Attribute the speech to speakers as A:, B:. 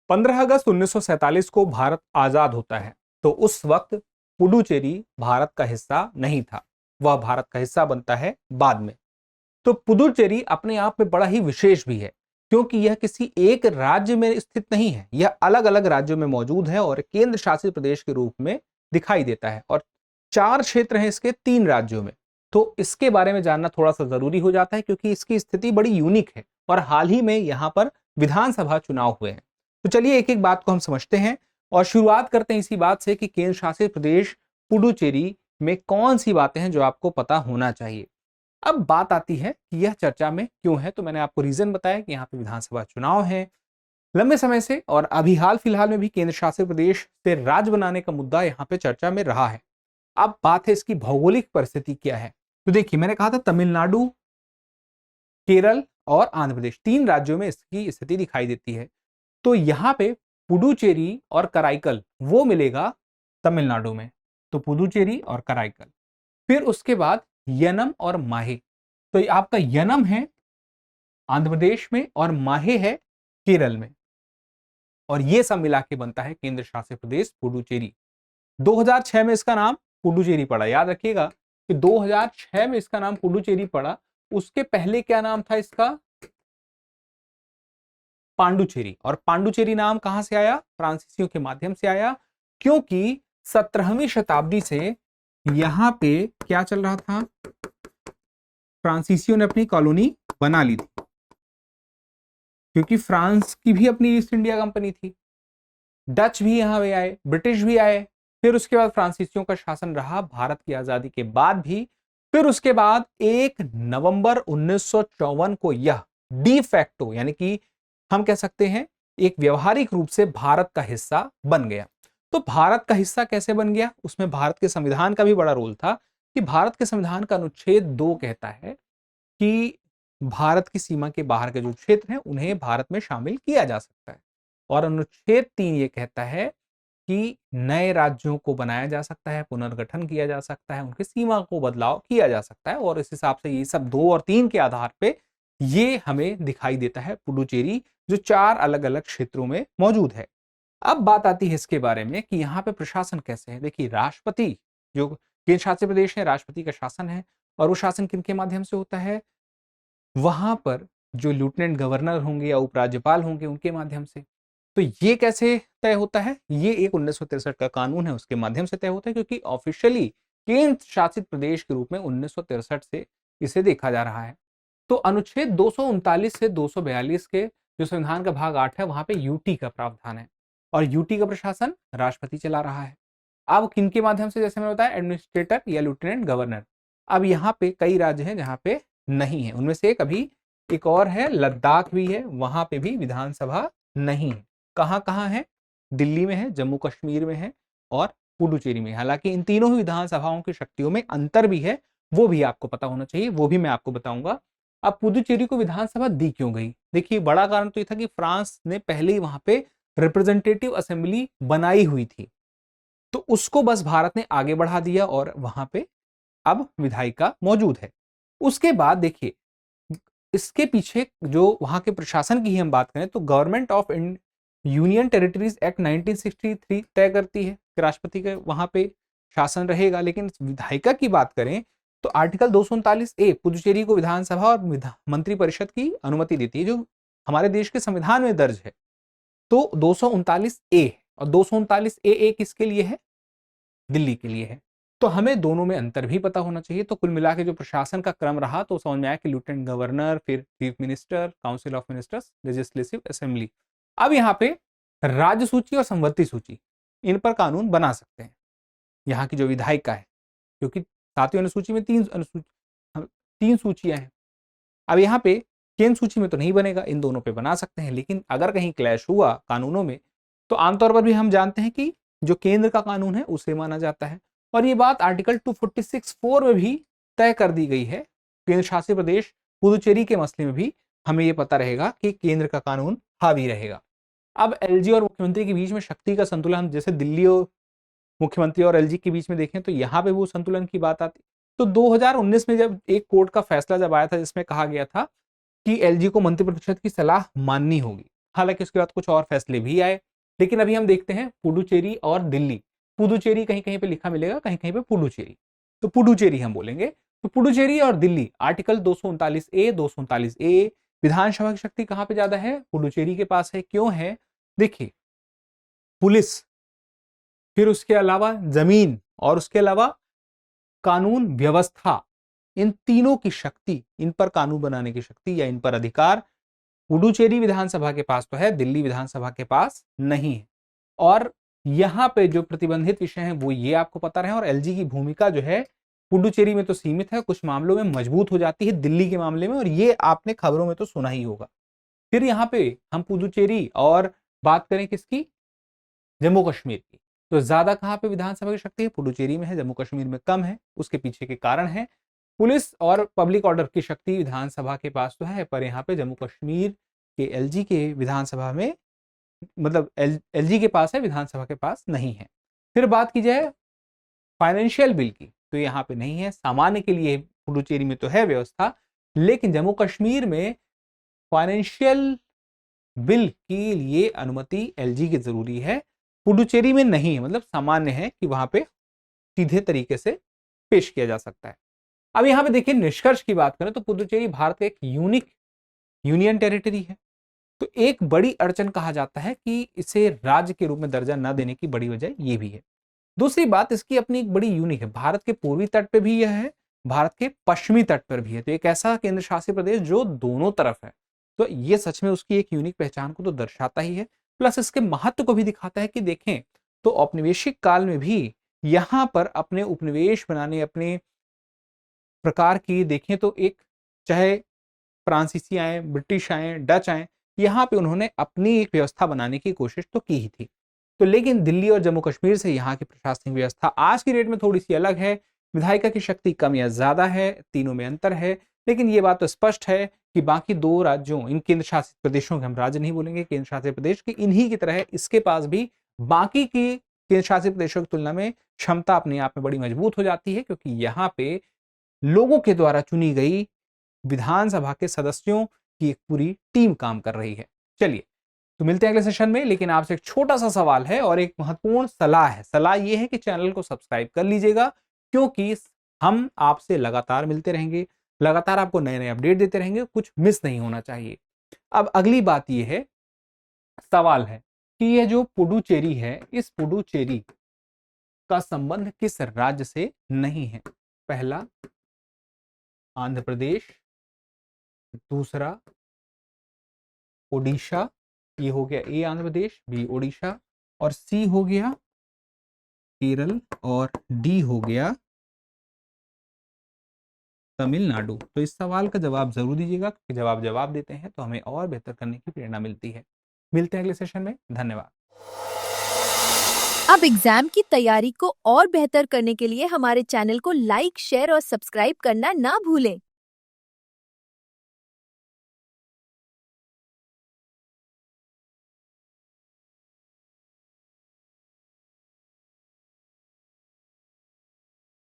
A: 15 अगस्त 1947 को भारत आजाद होता है। तो उस वक्त पुडुचेरी भारत का हिस्सा नहीं था, वह भारत का हिस्सा बनता है बाद में। तो पुडुचेरी अपने आप में बड़ा ही विशेष भी है, क्योंकि यह किसी एक राज्य में स्थित नहीं है, यह अलग अलग राज्यों में मौजूद है और केंद्र शासित प्रदेश के रूप में दिखाई देता है। और 4 क्षेत्र हैं इसके 3 राज्यों में। तो इसके बारे में जानना थोड़ा सा जरूरी हो जाता है, क्योंकि इसकी स्थिति बड़ी यूनिक है और हाल ही में यहाँ पर विधानसभा चुनाव हुए हैं। तो चलिए एक एक बात को हम समझते हैं और शुरुआत करते हैं इसी बात से कि केंद्र शासित प्रदेश पुडुचेरी में कौन सी बातें हैं जो आपको पता होना चाहिए। अब बात आती है कि यह चर्चा में क्यों है, तो मैंने आपको रीजन बताया कि यहाँ पे विधानसभा चुनाव है लंबे समय से, और अभी हाल फिलहाल में भी केंद्र शासित प्रदेश से राज्य बनाने का मुद्दा यहाँ पे चर्चा में रहा है। अब बात है इसकी भौगोलिक परिस्थिति क्या है। तो देखिए, मैंने कहा था तमिलनाडु, केरल और आंध्र प्रदेश 3 राज्यों में इसकी स्थिति दिखाई देती है। तो यहाँ पे पुडुचेरी और कराईकल वो मिलेगा तमिलनाडु में, तो पुडुचेरी और कराईकल। फिर उसके बाद यनम और माहे, तो आपका यनम है आंध्र प्रदेश में और माहे है केरल में, और ये सब मिला के बनता है केंद्र शासित प्रदेश पुडुचेरी। 2006 में इसका नाम पुडुचेरी पड़ा। याद रखिएगा कि 2006 में इसका नाम पुडुचेरी पड़ा। उसके पहले क्या नाम था इसका? पांडुचेरी। और पांडुचेरी नाम कहां से आया? फ्रांसीसियों के माध्यम से आया, क्योंकि 17वीं शताब्दी से यहां पे क्या चल रहा था? फ्रांसीसियों ने अपनी कॉलोनी बना ली थी, क्योंकि फ्रांस की भी अपनी ईस्ट इंडिया कंपनी थी, डच भी यहां पे आए, ब्रिटिश भी आए। फिर उसके बाद फ्रांसीसियों का शासन रहा भारत की आजादी के बाद भी। फिर उसके बाद 1 नवंबर 1954 को यह डी फैक्टो, यानी कि हम कह सकते हैं एक व्यवहारिक रूप से भारत का हिस्सा बन गया। तो भारत का हिस्सा कैसे बन गया? उसमें भारत के संविधान का भी बड़ा रोल था, कि भारत के संविधान का अनुच्छेद 2 कहता है कि भारत की सीमा के बाहर के जो क्षेत्र हैं उन्हें भारत में शामिल किया जा सकता है। और अनुच्छेद 3 ये कहता है कि नए राज्यों को बनाया जा सकता है, पुनर्गठन किया जा सकता है, उनकी सीमा को बदलाव किया जा सकता है। और इस हिसाब से ये सब 2 और 3 के आधार पे ये हमें दिखाई देता है पुडुचेरी, जो 4 अलग अलग क्षेत्रों में मौजूद है। अब बात आती है इसके बारे में कि यहाँ पे प्रशासन कैसे है। देखिए, राष्ट्रपति जो केंद्र शासित प्रदेश है, राष्ट्रपति का शासन है, और वो शासन किनके माध्यम से होता है? वहां पर जो लेफ्टिनेंट गवर्नर होंगे या उपराज्यपाल होंगे उनके माध्यम से। तो ये कैसे तय होता है? ये एक 1963 का कानून है, उसके माध्यम से तय होता है, क्योंकि ऑफिशियली केंद्र शासित प्रदेश के रूप में 1963 से इसे देखा जा रहा है। तो अनुच्छेद 239 से 242 के जो संविधान का भाग 8 है, वहां पे यूटी का प्रावधान है, और यूटी का प्रशासन राष्ट्रपति चला रहा है। अब किनके माध्यम से? जैसे मैंने बताया, एडमिनिस्ट्रेटर या लेफ्टिनेंट गवर्नर। अब यहाँ पे कई राज्य हैं जहाँ पे नहीं है, उनमें से एक और है, लद्दाख भी है, वहां पे भी विधानसभा नहीं है। कहां कहां है? दिल्ली में है, जम्मू कश्मीर में है और पुडुचेरी में। हालांकि इन तीनों ही विधानसभाओं की शक्तियों में अंतर भी है, वो भी आपको पता होना चाहिए, वो भी मैं आपको बताऊंगा। अब पुडुचेरी को विधानसभा दी क्यों गई? देखिए, बड़ा कारण तो ये था कि फ्रांस ने पहले ही वहां पे रिप्रेजेंटेटिव असेंबली बनाई हुई थी, तो उसको बस भारत ने आगे बढ़ा दिया और वहां पे अब विधायिका मौजूद है। उसके बाद देखिए, इसके पीछे जो वहां के प्रशासन की ही हम बात करें तो government of union territories act 1963 तय करती है कि राष्ट्रपति का वहां पे शासन रहेगा। लेकिन विधायिका की बात करें तो आर्टिकल 239A पुडुचेरी को विधानसभा और मंत्री परिषद की अनुमति देती है, जो हमारे देश के संविधान में दर्ज है। तो 239A और 239AA किसके लिए है? दिल्ली के लिए है। तो हमें दोनों में अंतर भी पता होना चाहिए। तो कुल मिला के जो प्रशासन का क्रम रहा तो समझ में आया कि लेफ्टिनेंट गवर्नर, फिर chief minister, council of ministers, legislative assembly. अब यहाँ पे राज्य सूची और संवत्ति सूची, इन पर कानून बना सकते हैं यहाँ की जो विधायिका है, क्योंकि 7वीं अनुसूची में 3 सूचियां हैं। अब यहाँ पे केंद्र सूची में तो नहीं बनेगा, इन दोनों पे बना सकते हैं। लेकिन अगर कहीं क्लैश हुआ कानूनों में तो आमतौर पर भी हम जानते हैं कि जो केंद्र का कानून है उसे माना जाता है। और ये बात आर्टिकल 246(4) में भी तय कर दी गई है। केंद्र शासित प्रदेश पुडुचेरी के मसले में भी हमें ये पता रहेगा कि केंद्र का कानून हावी रहेगा। अब एलजी और मुख्यमंत्री के बीच में शक्ति का संतुलन, जैसे दिल्ली और मुख्यमंत्री और एलजी के बीच में देखें तो यहाँ पे वो संतुलन की बात आती। तो 2019 में जब एक कोर्ट का फैसला जब आया था जिसमें कहा गया था कि एलजी को मंत्रिपरिषद की सलाह माननी होगी, हालांकि उसके बाद कुछ और फैसले भी आए, लेकिन अभी हम देखते हैं पुडुचेरी और दिल्ली। पुडुचेरी कहीं कहीं पे लिखा मिलेगा, कहीं कहीं पे पुडुचेरी, तो पुडुचेरी हम बोलेंगे। तो पुडुचेरी और दिल्ली, आर्टिकल 239A 239A, विधानसभा की शक्ति कहां पे ज्यादा है? पुडुचेरी के पास है। क्यों है? देखिए, पुलिस, फिर उसके अलावा जमीन, और उसके अलावा कानून व्यवस्था, इन तीनों की शक्ति, इन पर कानून बनाने की शक्ति या इन पर अधिकार पुडुचेरी विधानसभा के पास तो है, दिल्ली विधानसभा के पास नहीं है। और यहां पे जो प्रतिबंधित विषय हैं वो ये आपको पता रहे, और एलजी की भूमिका जो है पुडुचेरी में तो सीमित है, कुछ मामलों में मजबूत हो जाती है दिल्ली के मामले में, और ये आपने खबरों में तो सुना ही होगा। फिर यहाँ पे हम पुडुचेरी और बात करें किसकी? जम्मू कश्मीर की। तो ज्यादा कहां पे विधानसभा की शक्ति है? पुडुचेरी में है, जम्मू कश्मीर में कम है। उसके पीछे के कारण है, पुलिस और पब्लिक ऑर्डर की शक्ति विधानसभा के पास तो है, पर यहाँ पे जम्मू कश्मीर के एलजी के विधानसभा में, मतलब एलजी के पास है, विधानसभा के पास नहीं है। फिर बात की जाए फाइनेंशियल बिल की, तो यहाँ पे नहीं है। सामान्य के लिए पुडुचेरी में तो है व्यवस्था, लेकिन जम्मू कश्मीर में फाइनेंशियल बिल के लिए अनुमति एलजी की जरूरी है, पुडुचेरी में नहीं है। मतलब सामान्य है कि वहां पे सीधे तरीके से पेश किया जा सकता है। अब यहां पे देखिए, निष्कर्ष की बात करें तो पुडुचेरी भारत का एक यूनिक यूनियन टेरिटरी है। तो एक बड़ी अड़चन कहा जाता है कि इसे राज्य के रूप में दर्जा न देने की बड़ी वजह ये भी है। दूसरी बात, इसकी अपनी एक बड़ी यूनिक है, भारत के पूर्वी तट पे भी यह है, भारत के पश्चिमी तट पर भी है। तो एक ऐसा केंद्र शासित प्रदेश जो दोनों तरफ है, तो ये सच में उसकी एक यूनिक पहचान को तो दर्शाता ही है, प्लस इसके महत्व को भी दिखाता है कि देखें तो औपनिवेशिक काल में भी यहां पर अपने उपनिवेश बनाने, अपने प्रकार की देखें तो एक, चाहे फ्रांसीसी आए, ब्रिटिश आए, डच आए, यहाँ पे उन्होंने अपनी एक व्यवस्था बनाने की कोशिश तो की ही थी। तो लेकिन दिल्ली और जम्मू कश्मीर से यहाँ की प्रशासनिक व्यवस्था आज की डेट में थोड़ी सी अलग है। विधायिका की शक्ति कम या ज्यादा है, तीनों में अंतर है, लेकिन ये बात तो स्पष्ट है कि बाकी दो राज्यों, इन केंद्र शासित प्रदेशों के, हम राज्य नहीं बोलेंगे, केंद्र शासित प्रदेश की, इन्हीं की तरह इसके पास भी बाकी की केंद्र शासित प्रदेशों की तुलना में क्षमता अपने आप में बड़ी मजबूत हो जाती है, क्योंकि यहाँ पे लोगों के द्वारा चुनी गई विधानसभा के सदस्यों की एक पूरी टीम काम कर रही है। चलिए, तो मिलते हैं अगले सेशन में, लेकिन आपसे एक छोटा सा सवाल है और एक महत्वपूर्ण सलाह है। सलाह यह है कि चैनल को सब्सक्राइब कर लीजिएगा, क्योंकि हम आपसे लगातार मिलते रहेंगे, लगातार आपको नए नए अपडेट देते रहेंगे, कुछ मिस नहीं होना चाहिए। अब अगली बात यह है, सवाल है कि यह जो पुडुचेरी है, इस पुडुचेरी का संबंध किस राज्य से नहीं है? पहला आंध्र प्रदेश, दूसरा ओडिशा, ये हो गया ए आंध्र प्रदेश, बी ओडिशा, और सी हो गया केरल, और डी हो गया तमिलनाडु। तो इस सवाल का जवाब जरूर दीजिएगा, क्योंकि जब आप जवाब देते हैं तो हमें और बेहतर करने की प्रेरणा मिलती है। मिलते हैं अगले सेशन में, धन्यवाद।
B: अब एग्जाम की तैयारी को और बेहतर करने के लिए हमारे चैनल को लाइक, शेयर और सब्सक्राइब करना ना भूलें।